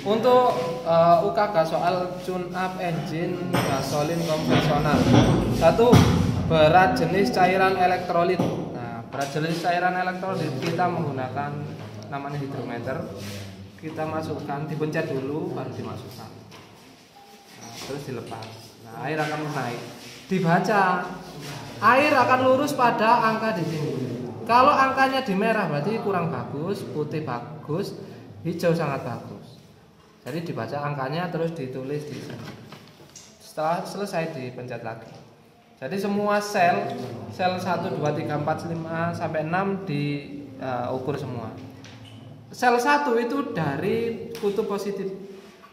Untuk UKG soal tune up engine gasolin konvensional. Satu, berat jenis cairan elektrolit. Nah, berat jenis cairan elektrolit kita menggunakan namanya hidrometer. Kita masukkan, dipencet dulu baru dimasukkan. Nah, terus dilepas. Nah, air akan naik. Dibaca. Air akan lurus pada angka di sini. Kalau angkanya di merah berarti kurang bagus, putih bagus, hijau sangat bagus. Jadi dibaca angkanya terus ditulis di sini. Setelah selesai dipencet lagi. Jadi semua sel 1, 2, 3, 4, 5 sampai 6 diukur semua. Sel 1 itu dari kutub positif.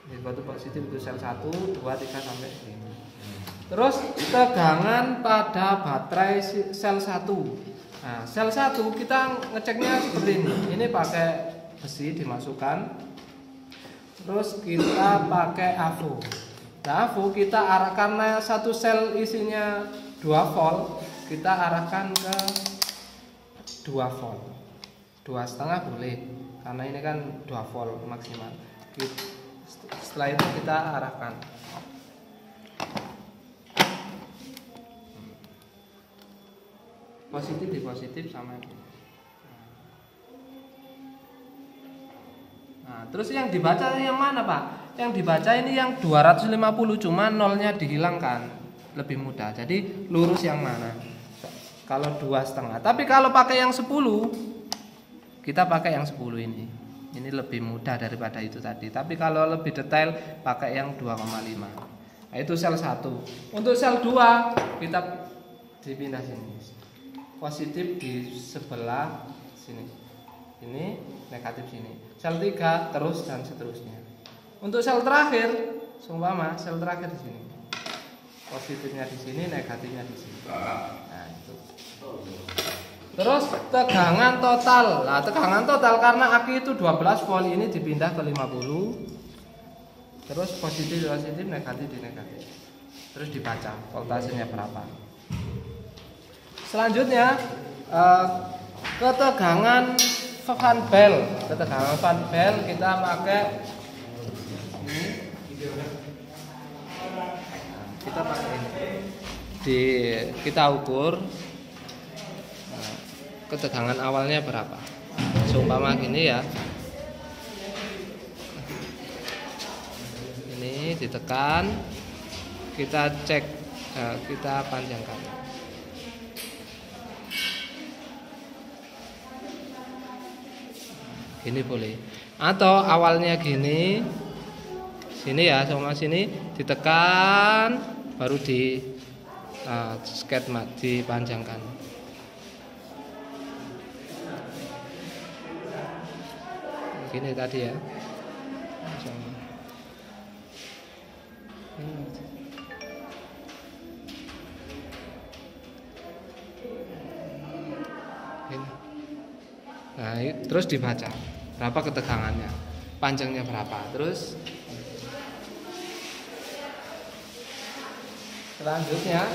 Kutub positif itu sel 1, 2, 3 sampai 5. Terus tegangan pada baterai sel 1. Nah, sel 1 kita ngeceknya seperti ini. Ini pakai besi dimasukkan. Terus kita pakai AVO. Nah, AVO kita arah karena satu sel isinya 2 volt, kita arahkan ke 2 volt. 2,5 boleh. Karena ini kan 2 volt maksimal. Setelah itu kita arahkan. Positif di positif sama ini. Nah, terus yang dibaca yang mana, Pak? Yang dibaca ini yang 250, cuma nolnya dihilangkan. Lebih mudah. Jadi lurus yang mana? Kalau 2,5. Tapi kalau pakai yang 10, kita pakai yang 10 ini. Ini lebih mudah daripada itu tadi. Tapi kalau lebih detail pakai yang 2,5. Nah, itu sel 1. Untuk sel 2 kita dipindah sini. Positif di sebelah sini. Ini negatif sini. Sel 3 terus dan seterusnya. Untuk sel terakhir, seumpama sel terakhir di sini. Positifnya di sini, negatifnya di sini. Nah, itu. Terus tegangan total. Nah, tegangan total karena aki itu 12 volt, ini dipindah ke 50. Terus positif negatif di negatif. Terus dibaca voltasenya berapa. Selanjutnya ketegangan Van Bell. Ketegangan Van Bell kita pakai ini. Kita pakai ini. Kita ukur ketegangan awalnya berapa. Seumpama gini ya. Ini ditekan, kita cek, kita panjangkan. Gini boleh, atau awalnya gini, sini ya, sama sini ditekan, baru di sketmat dipanjangkan. Gini tadi ya. Nah, terus dibaca berapa ketegangannya, panjangnya berapa. Terus selanjutnya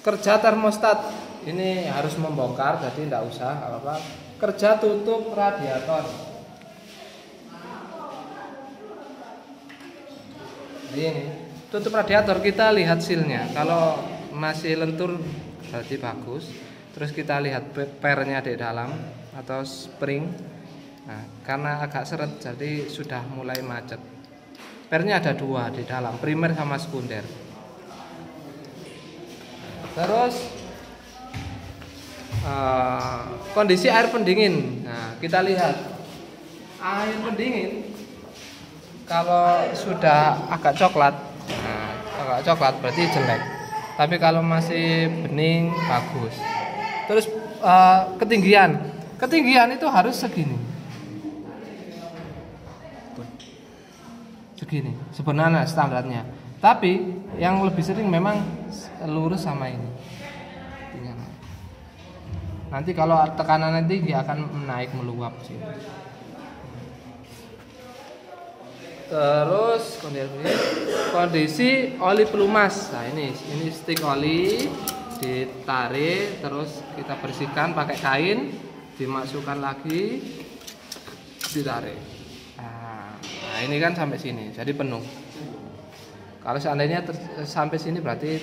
kerja termostat ini harus membongkar, jadi tidak usah apa-apa. Kerja tutup radiator. Jadi ini tutup radiator, kita lihat silnya. Kalau masih lentur berarti bagus. Terus kita lihat pernya di dalam atau spring. Nah, karena agak seret jadi sudah mulai macet. Pernya ada 2 di dalam, primer sama sekunder. Terus kondisi air pendingin. Nah, kita lihat air pendingin kalau sudah agak coklat, agak coklat berarti jelek. Tapi kalau masih bening bagus. Terus ketinggian itu harus segini sebenarnya standarnya. Tapi yang lebih sering memang lurus sama ini. Nanti kalau tekanannya tinggi akan naik meluap sih. Terus kondisi oli pelumas. Nah, ini stick oli ditarik, terus kita bersihkan pakai kain, dimasukkan lagi. ditarik. Nah, ini kan sampai sini, jadi penuh. Kalau seandainya sampai sini berarti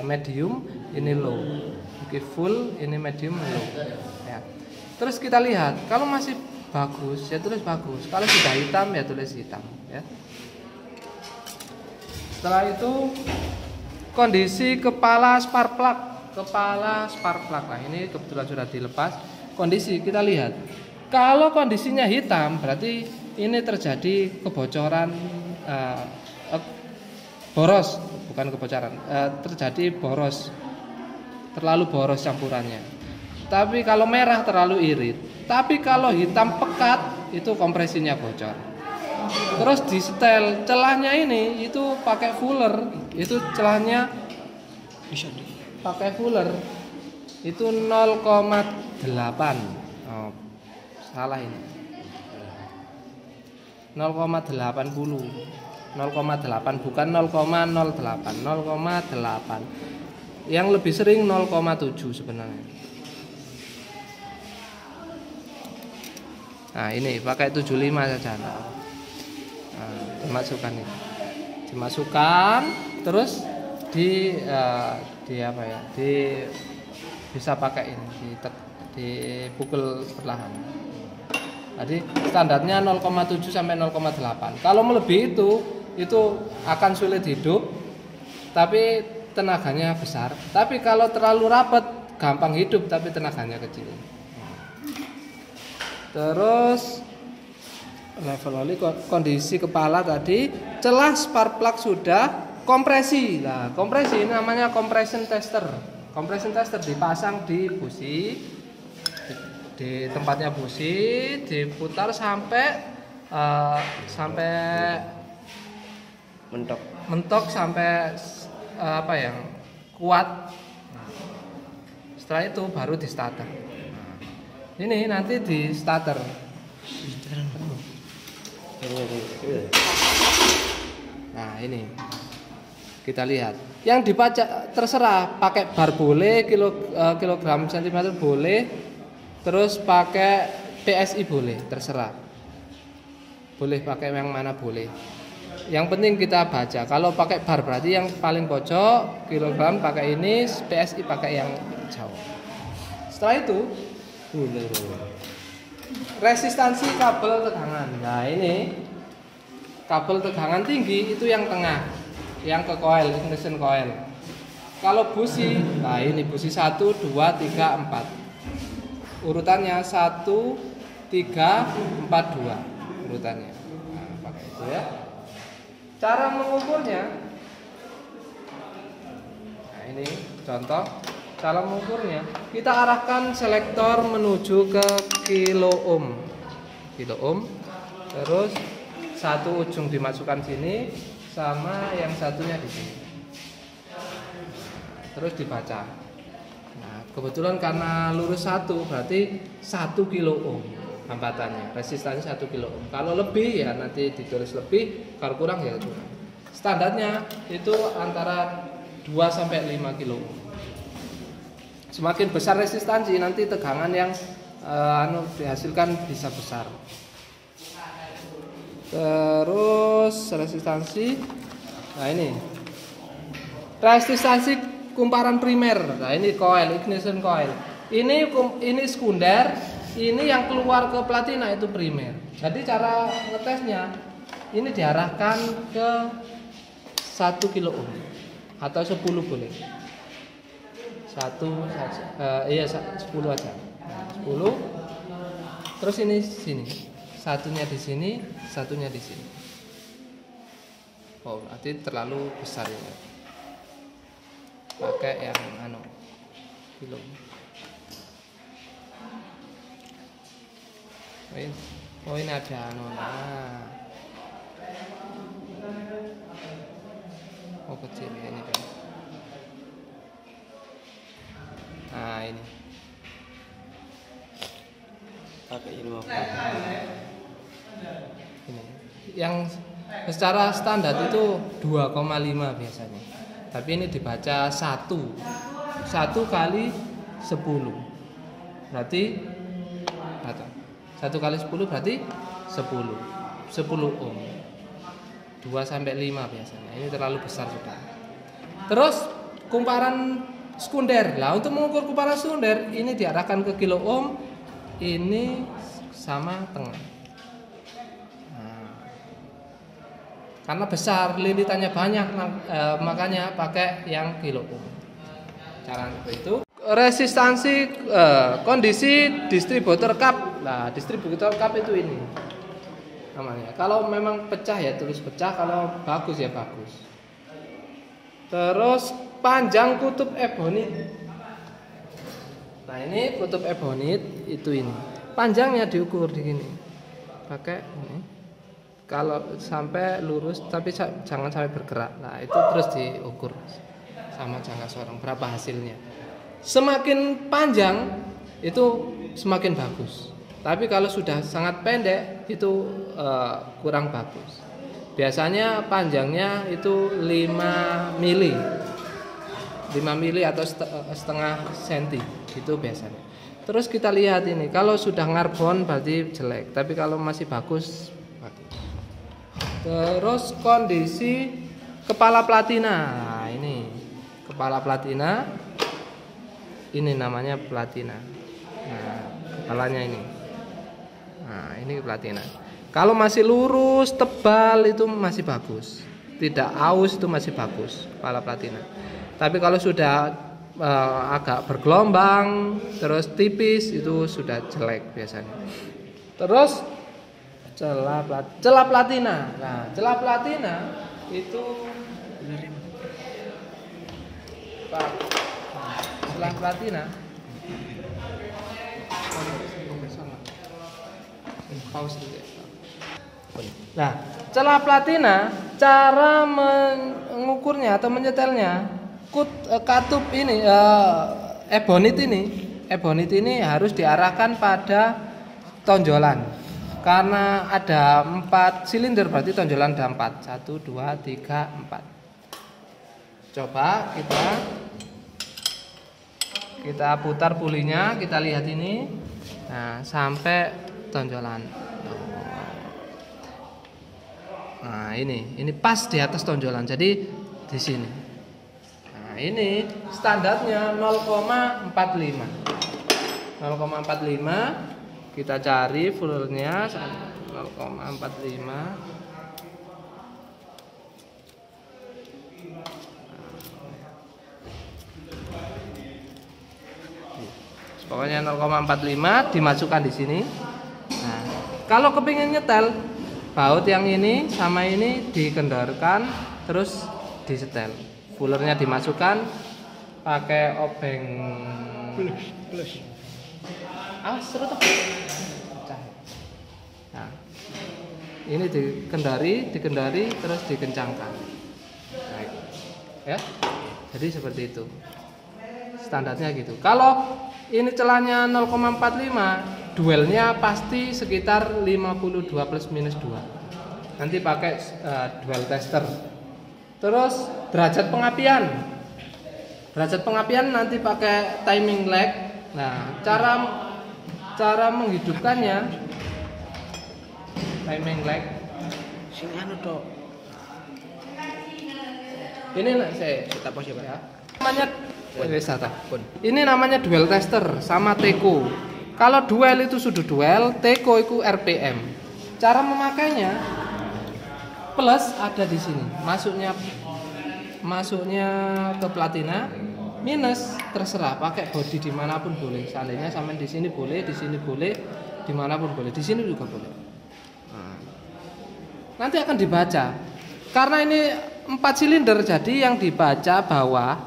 medium, ini low. Oke, full, ini medium, low. Ya. Terus kita lihat, kalau masih bagus, ya tulis bagus. Kalau sudah hitam, ya tulis hitam. Ya. Setelah itu kondisi kepala spark plug. Nah, ini kebetulan sudah dilepas. Kondisi kita lihat. Kalau kondisinya hitam, berarti ini terjadi kebocoran boros, bukan kebocoran, terjadi boros, terlalu boros campurannya. Tapi kalau merah terlalu irit. Tapi kalau hitam pekat, itu kompresinya bocor. Terus di setel celahnya ini itu pakai fuller, itu celahnya pakai fuller itu 0,8. Oh, salah ini. 0,80. 0,8 bukan 0,08, 0,8. Yang lebih sering 0,7 sebenarnya. Nah, ini pakai 75 saja. Nah, dimasukkan ini. Dimasukkan terus di apa ya? Bisa pakai ini dipukul perlahan. Jadi standarnya 0,7 sampai 0,8. Kalau melebihi itu akan sulit hidup, tapi tenaganya besar. Tapi kalau terlalu rapat, gampang hidup, tapi tenaganya kecil. Terus level oli, kondisi kepala tadi, celah spark plug sudah, kompresi. Nah, kompresi ini namanya compression tester. Compression tester dipasang di busi, di tempatnya busi, diputar sampai mentok sampai apa yang kuat. Setelah itu baru di starter. Ini nanti di starter. Nah, ini kita lihat. Yang dibaca terserah, pakai bar boleh, kilogram sentimeter boleh, terus pakai PSI boleh, terserah. Boleh pakai yang mana boleh. Yang penting kita baca. Kalau pakai bar berarti yang paling pojok, kilogram pakai ini, PSI pakai yang jauh. Setelah itu resistansi kabel tegangan. Nah, ini kabel tegangan tinggi itu yang tengah, yang ke coil, ignition coil. Kalau busi, nah ini busi 1, 2, 3, 4. Urutannya 1, 3, 4, 2 urutannya. Nah, pakai itu ya. Cara mengukurnya, nah ini contoh. Cara mengukurnya, kita arahkan selektor menuju ke kilo ohm, terus satu ujung dimasukkan sini, sama yang satunya di sini, terus dibaca. Nah, kebetulan karena lurus 1 berarti 1 kilo ohm hambatannya, resistansi 1 kilo ohm. Kalau lebih ya nanti ditulis lebih, kalau kurang ya kurang. Standarnya itu antara 2 sampai 5 kilo ohm. Semakin besar resistansi nanti tegangan yang dihasilkan bisa besar. Terus resistansi, nah ini resistansi kumparan primer. Nah ini coil, ignition coil. Ini sekunder, ini yang keluar ke platina itu primer. Jadi cara ngetesnya ini diarahkan ke 1 kilo ohm atau 10 boleh. 1 saja, 10 aja. 10. Terus ini sini. Satunya di sini, satunya di sini. Oh, berarti terlalu besar ini. Pakai yang kilo. Oh, ini ada nah. Oh, kecil ya ini kan. Nah, ini. Pakai ini mau. Ini. Yang secara standar itu 2,5 biasanya. Tapi ini dibaca 1 kali 10. Berarti 1 kali 10 berarti 10 ohm. 2 sampai 5 biasanya. Ini terlalu besar sudah. Terus kumparan sekunder. Lah untuk mengukur kumparan sekunder ini diarahkan ke kilo ohm, ini sama tengah. Nah, karena besar, lilitannya banyak, makanya pakai yang kilo ohm. Cara itu. Resistansi kondisi distributor cup. Nah, distributor cup itu ini namanya. Kalau memang pecah ya tulis pecah, kalau bagus ya bagus. Terus panjang kutub ebonit. Nah, ini kutub ebonit itu ini. Panjangnya diukur di sini. Pakai ini. Kalau sampai lurus tapi jangan sampai bergerak. Nah, itu terus diukur sama jangka sorong berapa hasilnya. Semakin panjang itu semakin bagus. Tapi kalau sudah sangat pendek itu kurang bagus. Biasanya panjangnya itu 5 mili. 5 mili atau setengah senti itu biasanya. Terus kita lihat ini, kalau sudah ngarbon berarti jelek, tapi kalau masih bagus bagus. Terus kondisi kepala platina. Nah, ini kepala platina. Ini namanya platina. Nah, kepalanya ini. Nah, ini platina. Kalau masih lurus, tebal itu masih bagus. Tidak aus itu masih bagus kepala platina. Tapi kalau sudah agak bergelombang, terus tipis itu sudah jelek biasanya. Terus celah platina. Nah, celah platina itu celah platina. Nah, celah platina cara mengukurnya atau menyetelnya katup ini ebonit ini harus diarahkan pada tonjolan. Karena ada 4 silinder berarti tonjolan ada 4. 1 2 3 4. Coba kita putar pulinya, kita lihat ini. Nah, sampai tonjolan. Nah, ini pas di atas tonjolan. Jadi di sini. Nah, ini standarnya 0,45. 0,45 kita cari fullernya 0,45. Pokoknya 0,45 dimasukkan di sini. Nah, kalau kepingin nyetel, baut yang ini sama ini dikendorkan terus disetel. Fullernya dimasukkan pakai obeng plus. Seru tuh. Nah, ini dikendari terus dikencangkan. Baik. Ya. Jadi seperti itu. Standarnya gitu. Kalau ini celahnya 0,45, duelnya pasti sekitar 52 plus minus 2. Nanti pakai dual tester. Terus derajat pengapian. Derajat pengapian nanti pakai timing lag. Nah, cara menghidupkannya timing lag. Sing anu tok. Ini saya Kita pause ya, Pak. Namanya ini namanya dual tester sama Teco. Kalau dual itu sudah dual, Teco itu RPM. Cara memakainya plus ada di sini. Masuknya ke platina, minus terserah pakai body dimanapun boleh. Seandainya sampai di sini boleh, dimanapun boleh. Di sini juga boleh. Nah, nanti akan dibaca. Karena ini 4 silinder, jadi yang dibaca bawah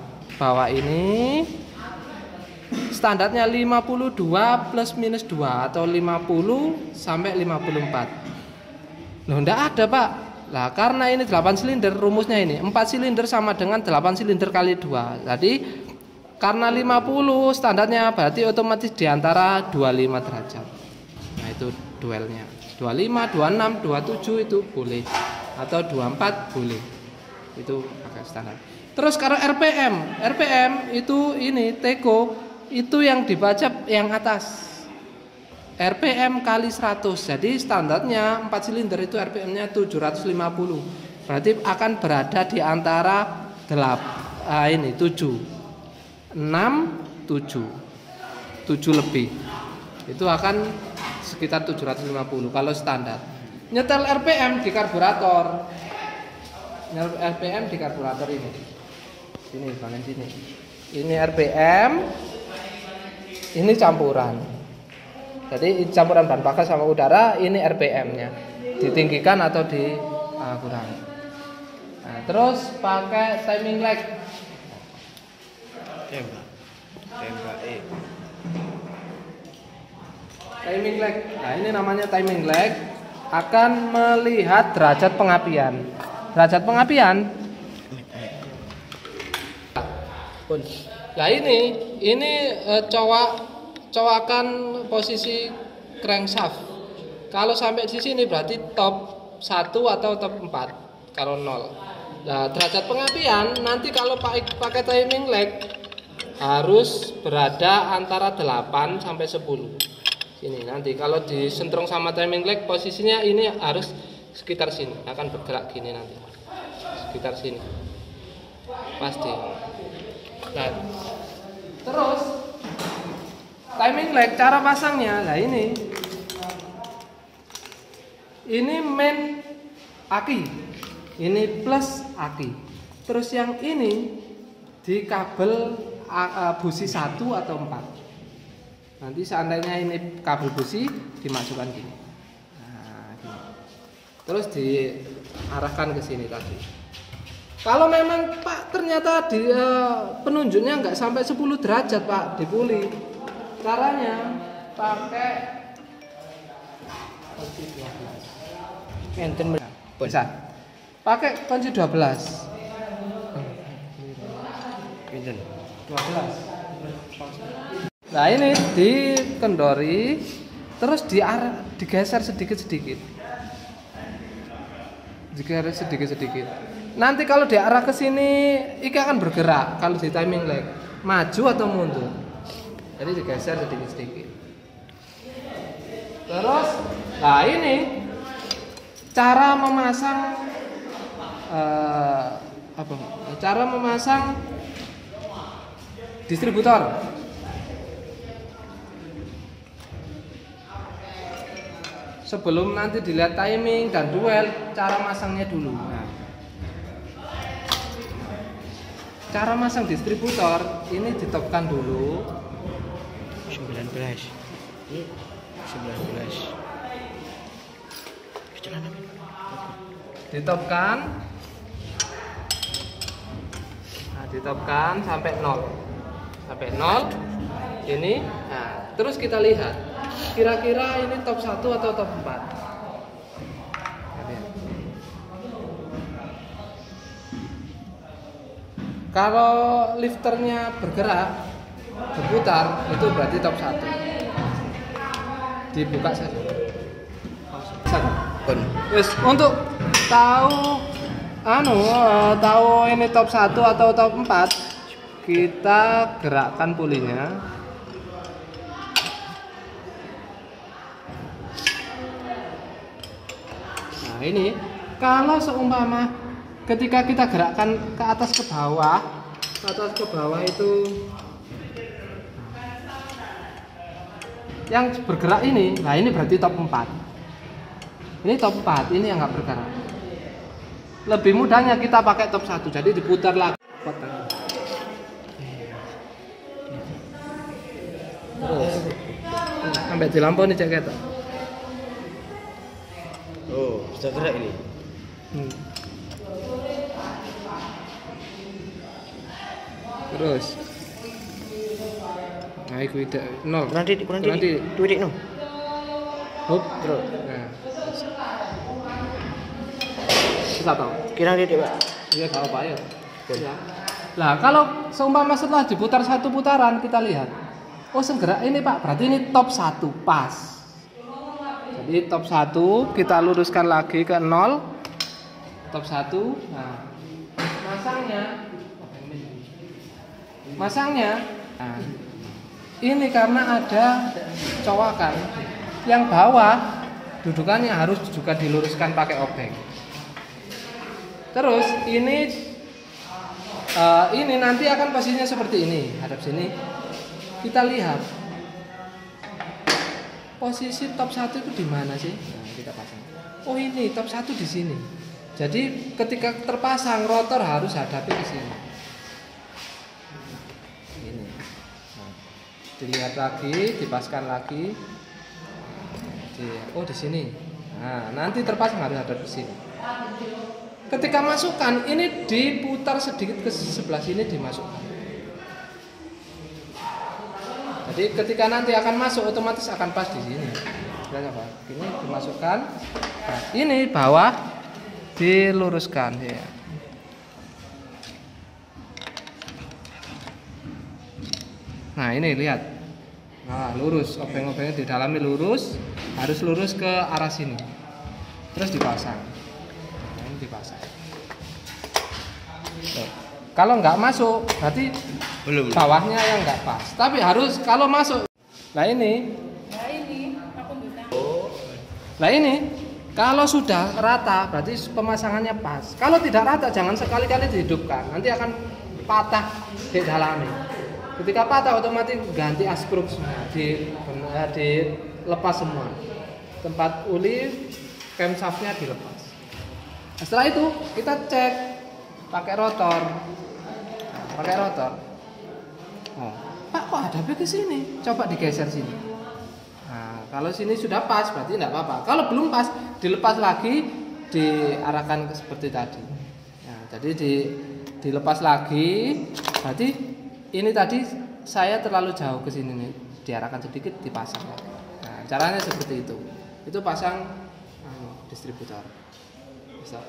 ini standarnya 52 plus minus 2 atau 50 sampai 54. Loh, enggak ada, Pak. Lah, karena ini 8 silinder, rumusnya ini 4 silinder sama dengan 8 silinder kali 2. Jadi karena 50 standarnya berarti otomatis diantara 25 derajat. Nah, itu duelnya. 25, 26, 27 itu boleh, atau 24 boleh. Itu pakai standar. Terus kalau RPM itu ini Teco itu yang dibaca yang atas. RPM kali 100. Jadi standarnya 4 silinder itu RPM-nya 750. Berarti akan berada di antara 7, 6, 7 lebih. Itu akan sekitar 750 kalau standar. Nyetel RPM di karburator. Nyetel RPM di karburator ini. Sini, bagian sini. Ini RPM. Ini campuran. Jadi campuran bahan bakar sama udara, ini RPM-nya. Ditinggikan atau dikurangi. Nah, terus pakai timing lag. Tembak Timing lag. Nah, ini namanya timing lag, akan melihat derajat pengapian. Derajat pengapian. Nah, ini cowakan posisi crankshaft. Kalau sampai di sini berarti top 1 atau top 4 kalau 0. Nah, derajat pengapian nanti kalau pakai timing lag harus berada antara 8 sampai 10. Sini nanti kalau disentrong sama timing lag posisinya ini harus sekitar sini, akan bergerak gini nanti. Sekitar sini. Pasti. Nah, terus timing lag cara pasangnya. Nah, ini main aki. Ini plus aki. Terus yang ini di kabel busi 1 atau 4. Nanti seandainya ini kabel busi dimasukkan gini. Nah, gini. Terus diarahkan ke sini tadi. Kalau memang Pak ternyata penunjuknya nggak sampai 10 derajat Pak di puli. Caranya pakai kunci 12. enten Bisa. Pakai kunci 12. pinten 12. Nah, ini dikendori terus digeser sedikit-sedikit. Digeser sedikit-sedikit. Nanti kalau diarah ke sini, iki akan bergerak kalau di timing lag, maju atau mundur. Jadi digeser sedikit-sedikit. Terus, nah ini cara memasang cara memasang distributor. Sebelum nanti dilihat timing dan duel, cara masangnya dulu. Nah, cara masang distributor ini ditopkan dulu 19 ditopkan. Nah, ditopkan sampai 0 ini. Nah, terus kita lihat kira-kira ini top 1 atau top 4. Kalau lifternya bergerak, berputar, itu berarti top 1. Dibuka saja. Terus untuk tahu ini top 1 atau top 4, kita gerakkan pulinya. Nah, ini kalau seumpama ketika kita gerakkan ke atas ke bawah itu yang bergerak ini, nah ini berarti top 4. Ini top 4, ini yang nggak bergerak. Lebih mudahnya kita pakai top 1, jadi diputar lagi. Terus sampai di lampu nih cek. oh bisa gerak ini Terus nah itu tidak 0 kurang titik no hop terus. Nah, bisa tahu kirang titik Pak iya tahu Pak ya. Nah, kalau seumpama setelah diputar satu putaran kita lihat, oh segera ini Pak, berarti ini top 1 pas. Jadi top 1 kita luruskan lagi ke 0. Top 1. Nah, masangnya nah, ini karena ada cowakan yang bawah dudukannya harus juga diluruskan pakai obeng. Terus ini nanti akan posisinya seperti ini, hadap sini. Kita lihat posisi top 1 itu di mana sih? Nah, kita pasang. Oh ini top 1 di sini. Jadi ketika terpasang rotor harus hadapi ke sini. Ini. Nah, dilihat lagi, dipaskan lagi. Oh di sini. Nah nanti terpasang harus hadap ke sini. Ketika masukkan ini diputar sedikit ke sebelah sini dimasukkan. Jadi ketika nanti akan masuk otomatis akan pas di sini. Lihat apa? Ini dimasukkan. Nah, ini bawah diluruskan ya. Nah, ini lihat. Nah, lurus, obeng-obengnya di dalamnya lurus, harus lurus ke arah sini. Terus dipasang. Nah, ini dipasang. Tuh. Kalau nggak masuk, berarti Belum. bawahnya yang nggak pas. Tapi harus kalau masuk. Nah ini kalau sudah rata berarti pemasangannya pas. Kalau tidak rata jangan sekali-kali dihidupkan. Nanti akan patah di dalamnya. Ketika patah otomatis ganti askruk semua, dilepas semua. Tempat uli camshaftnya dilepas. Nah, setelah itu kita cek pakai rotor. Pakai rotor. Oh, Pak kok hadapnya ke sini? Coba digeser sini. Nah, kalau sini sudah pas berarti tidak apa-apa. Kalau belum pas dilepas lagi, diarahkan ke seperti tadi. Nah, jadi dilepas lagi. Berarti ini tadi saya terlalu jauh ke sini nih. Diarahkan sedikit, dipasang lagi. Nah, caranya seperti itu. Itu pasang distributor. Bisa.